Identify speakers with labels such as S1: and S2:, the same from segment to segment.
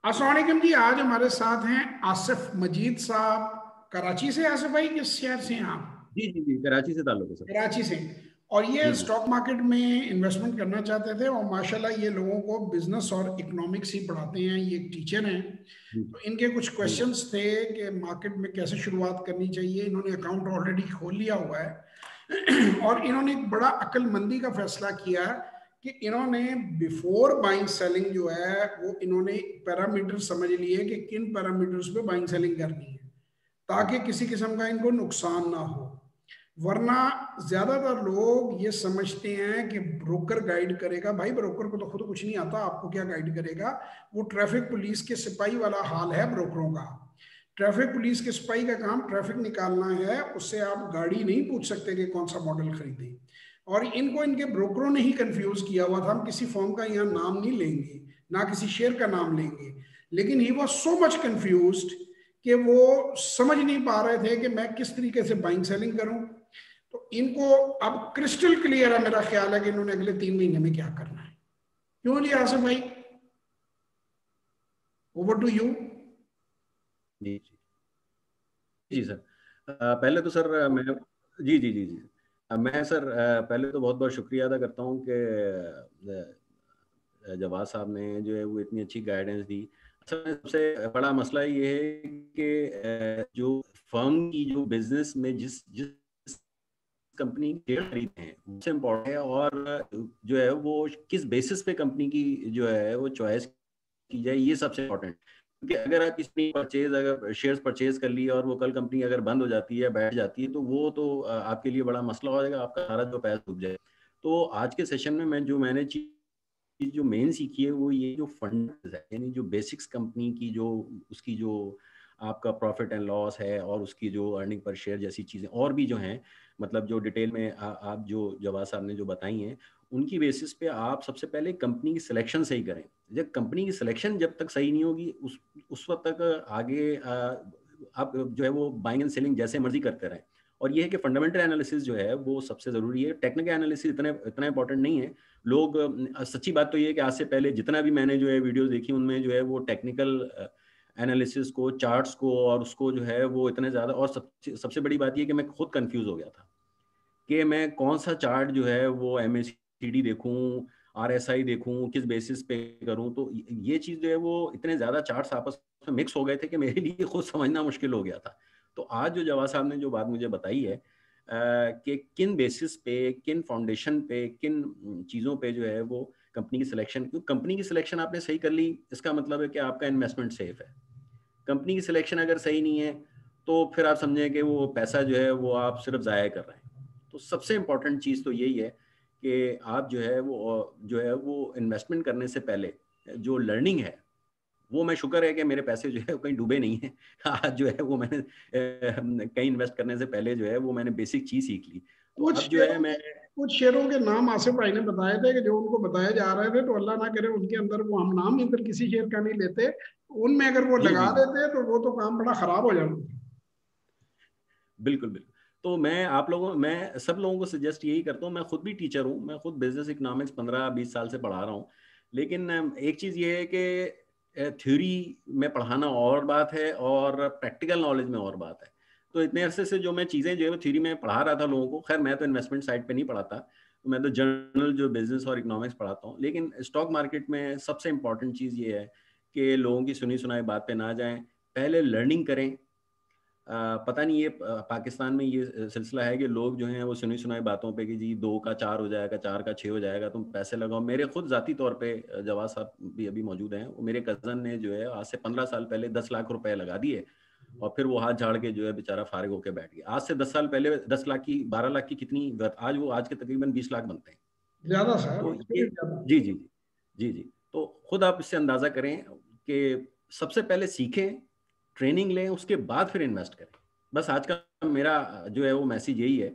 S1: अस्सलाम वालेकुम जी। आज हमारे साथ हैं आसिफ मजीद साहब। कराची से। आसिफ भाई किस शहर से हैं आप?
S2: जी जी जी, कराची से ताल्लुक है सर।
S1: कराची से। और ये
S2: जी जी
S1: स्टॉक मार्केट में इन्वेस्टमेंट करना चाहते थे और माशाल्लाह ये लोगों को बिजनेस और इकोनॉमिक्स ही पढ़ाते हैं। ये एक टीचर हैं।
S2: जी
S1: तो इनके कुछ
S2: जी जी
S1: क्वेश्चंस थे कि मार्केट में कैसे शुरुआत करनी चाहिए। इन्होंने अकाउंट ऑलरेडी खोल लिया हुआ है और इन्होंने एक बड़ा अक्लमंदी का फैसला किया कि इन्होंने बिफोर बाइंग सेलिंग जो है वो इन्होंने पैरामीटर समझ लिए कि किन पैरामीटर्स पे बाइंग सेलिंग करनी है ताकि किसी किस्म का इनको नुकसान ना हो। वरना ज्यादातर लोग ये समझते हैं कि ब्रोकर गाइड करेगा। भाई ब्रोकर को तो खुद कुछ नहीं आता, आपको क्या गाइड करेगा। वो ट्रैफिक पुलिस के सिपाही वाला हाल है ब्रोकरों का। ट्रैफिक पुलिस के सिपाही का काम ट्रैफिक निकालना है, उससे आप गाड़ी नहीं पूछ सकते कि कौन सा मॉडल खरीदे। और इनको इनके ब्रोकरों ने ही कंफ्यूज किया हुआ था। हम किसी फॉर्म का यहाँ नाम नहीं लेंगे, ना किसी शेयर का नाम लेंगे, लेकिन he was so much confused कि वो समझ नहीं पा रहे थे कि मैं किस तरीके से बाइंग सेलिंग करूं। तो इनको अब क्रिस्टल क्लियर है, मेरा ख्याल है कि इन्होंने अगले 3 महीने में क्या करना है। क्यों जी आसिफ भाई, ओवर टू यू।
S2: जी जी जी सर। पहले तो सर मैं जी जी जी जी मैं सर पहले तो बहुत बहुत शुक्रिया अदा करता हूँ कि जवाद साहब ने जो है वो इतनी अच्छी गाइडेंस दी। असल में सबसे बड़ा मसला ये है कि जो फर्म की जो बिजनेस में जिस जिस कंपनी की शेयर खरीदते हैं उससे इम्पोर्टेंट है, और जो है वो किस बेसिस पे कंपनी की जो है वो चॉइस की जाए, ये सबसे इम्पोर्टेंट। क्योंकि अगर आप किसी परचेज अगर शेयर्स परचेज कर लिए और वो कल कंपनी अगर बंद हो जाती है, बैठ जाती है, तो वो तो आपके लिए बड़ा मसला हो जाएगा, आपका सारा जो पैसा डूब जाए। तो आज के सेशन में मैंने चीज जो मेन सीखी है वो ये जो फंड है, यानी जो बेसिक्स कंपनी की जो उसकी जो आपका प्रॉफिट एंड लॉस है और उसकी जो अर्निंग पर शेयर जैसी चीज़ें और भी जो हैं, मतलब जो डिटेल में आप जो जवाद साहब ने जो बताई हैं, उनकी बेसिस पे आप सबसे पहले कंपनी की सिलेक्शन सही करें। जब कंपनी की सिलेक्शन जब तक सही नहीं होगी उस वक्त तक आगे आप जो है वो बाइंग एंड सेलिंग जैसे मर्जी करते रहें। और ये है कि फंडामेंटल एनालिसिस जो है वो सबसे ज़रूरी है। टेक्निकल एनालिसिस इतना इतना इंपॉर्टेंट नहीं है। लोग सच्ची बात तो ये है कि आज से पहले जितना भी मैंने जो है वीडियोस देखी उनमें जो है वो टेक्निकल एनालिसिस को, चार्ट्स को और उसको जो है वो इतने ज़्यादा, और सबसे बड़ी बात ये है कि मैं खुद कंफ्यूज हो गया था कि मैं कौन सा चार्ट जो है वो MACD देखूं, RSI देखूं, किस बेसिस पे करूं। तो ये चीज़ जो है वो इतने ज़्यादा चार्ट्स आपस में मिक्स हो गए थे कि मेरे लिए खुद समझना मुश्किल हो गया था। तो आज जो जवाद साहब ने जो बात मुझे बताई है कि किन बेसिस पे, किन फाउंडेशन पे, किन चीज़ों पे जो है वो कंपनी की सिलेक्शन, क्योंकि कंपनी की सिलेक्शन आपने सही कर ली इसका मतलब है कि आपका इन्वेस्टमेंट सेफ है। कंपनी की सिलेक्शन अगर सही नहीं है तो फिर आप समझें कि वो पैसा जो है वो आप सिर्फ ज़ाया कर रहे हैं। तो सबसे इम्पोर्टेंट चीज़ तो यही है कि आप जो है वो इन्वेस्टमेंट करने से पहले जो लर्निंग है, वो मैं शुक्र है कि मेरे पैसे जो है वो कहीं डूबे नहीं हैं। आज जो है वो मैंने कहीं इन्वेस्ट करने से पहले जो है वो मैंने बेसिक चीज़ सीख ली। तो
S1: कुछ
S2: अब जो है
S1: शेयरों
S2: मैं
S1: के कुछ शेयरों के नाम आसिफ भाई ने बताए थे कि जो उनको बताए जा रहे थे, तो अल्लाह ना करे उनके अंदर वो, हम नाम इधर किसी शेयर का नहीं लेते, उनमें अगर वो
S2: जी
S1: लगा
S2: जी जी
S1: देते तो वो तो काम बड़ा खराब हो जाता।
S2: बिल्कुल बिल्कुल। तो मैं सब लोगों को सजेस्ट यही करता हूँ। मैं खुद भी टीचर हूँ, मैं खुद बिजनेस इकोनॉमिक्स 15-20 साल से पढ़ा रहा हूँ। लेकिन एक चीज़ ये है कि थ्योरी में पढ़ाना और बात है और प्रैक्टिकल नॉलेज में और बात है। तो इतने अरसे से जो मैं चीज़ें जो है वो थ्योरी में पढ़ा रहा था लोगों को, खैर मैं तो इन्वेस्टमेंट साइड पे नहीं पढ़ाता, तो मैं तो जनरल जो बिजनेस और इकोनॉमिक्स पढ़ाता हूँ। लेकिन स्टॉक मार्केट में सबसे इंपॉर्टेंट चीज़ ये है कि लोगों की सुनी सुनाई बात पे ना जाएं, पहले लर्निंग करें। पता नहीं ये पाकिस्तान में ये सिलसिला है कि लोग जो हैं वो सुनी सुनाई बातों पे कि जी 2 का 4 हो जाएगा, 4 का 6 हो जाएगा, तुम पैसे लगाओ। मेरे खुद ज़ाती तौर पे जवाद साहब भी अभी मौजूद हैं, वो मेरे कज़न ने जो है आज से 15 साल पहले 10 लाख रुपए लगा दिए और फिर वो हाथ झाड़ के जो है बेचारा फारिग होके बैठ गया। आज से 10 साल पहले 10 लाख की 12 लाख की कितनी आज के तकरीबन 20 लाख बनते हैं।
S1: ज्यादा सर,
S2: तो
S1: उससे
S2: ये
S1: भी ज्यादा।
S2: जी जी जी जी जी। तो खुद आप इससे अंदाज़ा करें कि सबसे पहले सीखें, ट्रेनिंग लें, उसके बाद फिर इन्वेस्ट करें। बस आज का मेरा जो है वो मैसेज यही है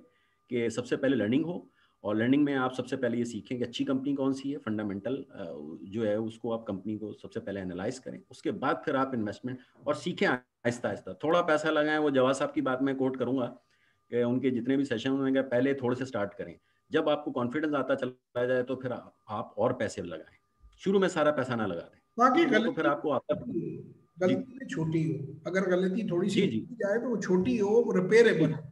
S2: कि सबसे पहले लर्निंग हो, और लर्निंग में आप सबसे पहले ये सीखें कि अच्छी कंपनी कौन सी है, फंडामेंटल जो है उसको आप कंपनी को सबसे पहले एनालाइज करें, उसके बाद फिर आप इन्वेस्टमेंट और सीखें आहिस्ता आहिस्ता। थोड़ा पैसा लगाएं, वो जवाब साहब की बात मैं कोट करूंगा कि उनके जितने भी सेशन होंगे पहले थोड़े से स्टार्ट करें। जब आपको कॉन्फिडेंस आता चला जाए तो फिर आप और पैसे लगाएं, शुरू में सारा पैसा ना लगा दें।
S1: बाकी
S2: वो तो फिर
S1: गलती
S2: आपको आता है। जी
S1: गलती छोटी हो, अगर गलती थोड़ी सी
S2: जी जी
S1: की जाए तो वो छोटी हो, वो रिपेयरेबल।
S2: जी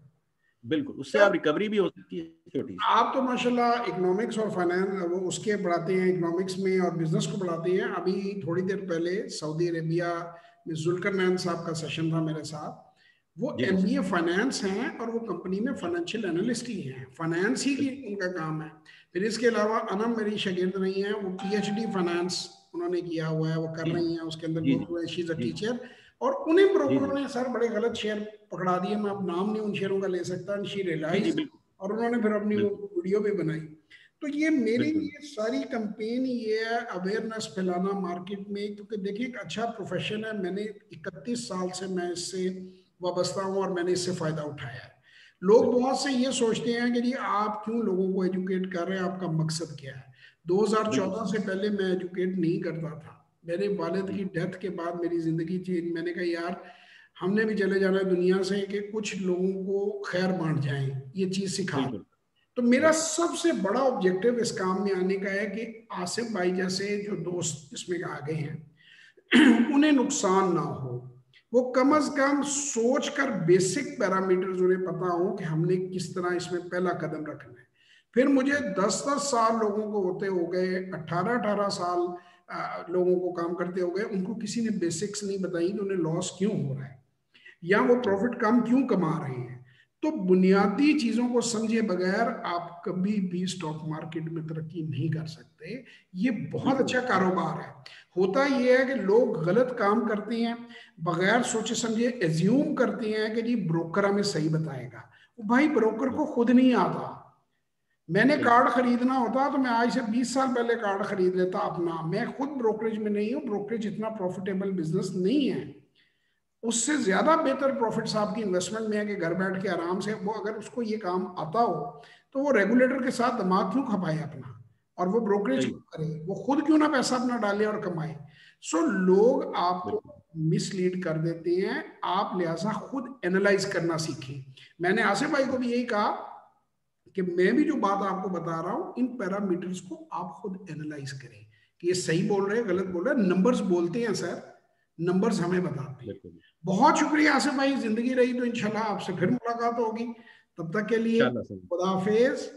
S2: बिल्कुल, उससे
S1: तो
S2: आप रिकवरी भी हो सकती है छोटी सी।
S1: आप तो माशाल्लाह इकोनॉमिक्स और फाइनेंस वो उसके पढ़ाते हैं, इकोनॉमिक्स में और बिजनेस को पढ़ाते हैं। अभी थोड़ी देर पहले सऊदी अरेबिया में जुल्करनैन साहब का सेशन था मेरे साथ। वो
S2: जी जी सर।
S1: एमबीए फाइनेंस हैं और वो कंपनी में
S2: जी
S1: फाइनेंशियल एनालिस्ट ही हैं, फाइनेंस ही की
S2: बिल्कुल
S1: उनका काम है। फिर इसके अलावा अनम मेरी शागिर्द नहीं है, वो पीएचडी फाइनेंस उन्होंने किया हुआ है, वो कर
S2: जी
S1: रही हैं, उसके अंदर
S2: जी जी
S1: बहुत शी इज अ
S2: जी
S1: टीचर। और उन्हें
S2: जी
S1: ब्रोकरों
S2: जी
S1: ने सर बड़े गलत शेयर पकड़ा दिए, मैं अब नाम नहीं उन शेयरों का ले सकता, शी
S2: जी जी
S1: रियलाइज।
S2: बिल्कुल
S1: और उन्होंने फिर अपनी वो
S2: बिल्कुल
S1: वीडियो भी बनाई। तो ये मेरी
S2: बिल्कुल
S1: ये सारी कंपेन ये है अवेयरनेस फैलाना मार्केट में, क्योंकि देखिए एक अच्छा प्रोफेशन है, मैंने 31 साल से मैं इससे वाबस्ता हूँ और मैंने इससे फायदा उठाया है। लोग
S2: बिल्कुल
S1: बहुत से ये सोचते हैं कि जी आप क्यों लोगों को एजुकेट कर रहे हैं, आपका मकसद क्या है।
S2: बिल्कुल
S1: 2014
S2: सर।
S1: से पहले मैं एजुकेट नहीं करता था। मेरे वालिद
S2: जी
S1: की डेथ के बाद मेरी जिंदगी चेंज, मैंने कहा यार हमने भी चले जाना है दुनिया से कि कुछ लोगों को खैर बांट जाएं, ये चीज सिखा दें।
S2: बिल्कुल
S1: तो मेरा
S2: बिल्कुल
S1: सबसे बड़ा ऑब्जेक्टिव इस काम में आने का है कि आसिफ भाई जैसे जो दोस्त इसमें आ गए हैं उन्हें नुकसान ना हो। वो कम
S2: बिल्कुल
S1: से कम सोच कर बेसिक पैरामीटर्स उन्हें पता हो कि हमने किस तरह इसमें पहला कदम रखना है। फिर मुझे 10-10 साल लोगों को होते हो गए, 18-18 साल लोगों को काम करते हो गए, उनको किसी ने बेसिक्स नहीं बताई कि उन्हें लॉस क्यों हो रहा है या वो
S2: जी
S1: प्रॉफिट कम क्यों कमा रहे हैं। तो बुनियादी चीजों को समझे बगैर आप कभी भी स्टॉक मार्केट में तरक्की नहीं कर सकते। ये बहुत
S2: बिल्कुल
S1: अच्छा कारोबार है। होता ये है कि लोग गलत काम करते हैं, बगैर सोचे समझे एज्यूम करते हैं कि जी ब्रोकर हमें सही बताएगा। भाई ब्रोकर को खुद नहीं आता। मैंने
S2: बिल्कुल
S1: कार्ड खरीदना होता तो मैं आज से 20 साल पहले कार्ड खरीद लेता अपना। मैं खुद ब्रोकरेज में नहीं हूँ, ब्रोकरेज इतना प्रॉफिटेबल बिजनेस नहीं है। उससे ज्यादा बेहतर प्रॉफिट्स आपकी इन्वेस्टमेंट में है कि घर बैठ के आराम से वो, अगर उसको ये काम आता हो तो वो रेगुलेटर के साथ दिमाग क्यों खपाए अपना, और वो ब्रोकरेज
S2: सही
S1: क्यों करे, वो खुद क्यों ना पैसा अपना डाले और कमाए। सो लोग आपको
S2: बिल्कुल
S1: मिसलीड कर देते हैं, आप लिहाजा खुद एनालाइज करना सीखें। मैंने आसिफ भाई को भी यही कहा कि मैं भी जो बात आपको बता रहा हूं इन पैरामीटर्स को आप खुद एनालाइज करें कि ये सही बोल रहे हैं गलत बोल रहे हैं। नंबर्स बोलते हैं सर, नंबर्स हमें बताते हैं।
S2: बिल्कुल
S1: बहुत शुक्रिया आसिफ भाई, जिंदगी रही तो इंशाल्लाह आपसे फिर मुलाकात होगी। तब तक के लिए
S2: इंशाल्लाह सर।
S1: खुदा हाफिज।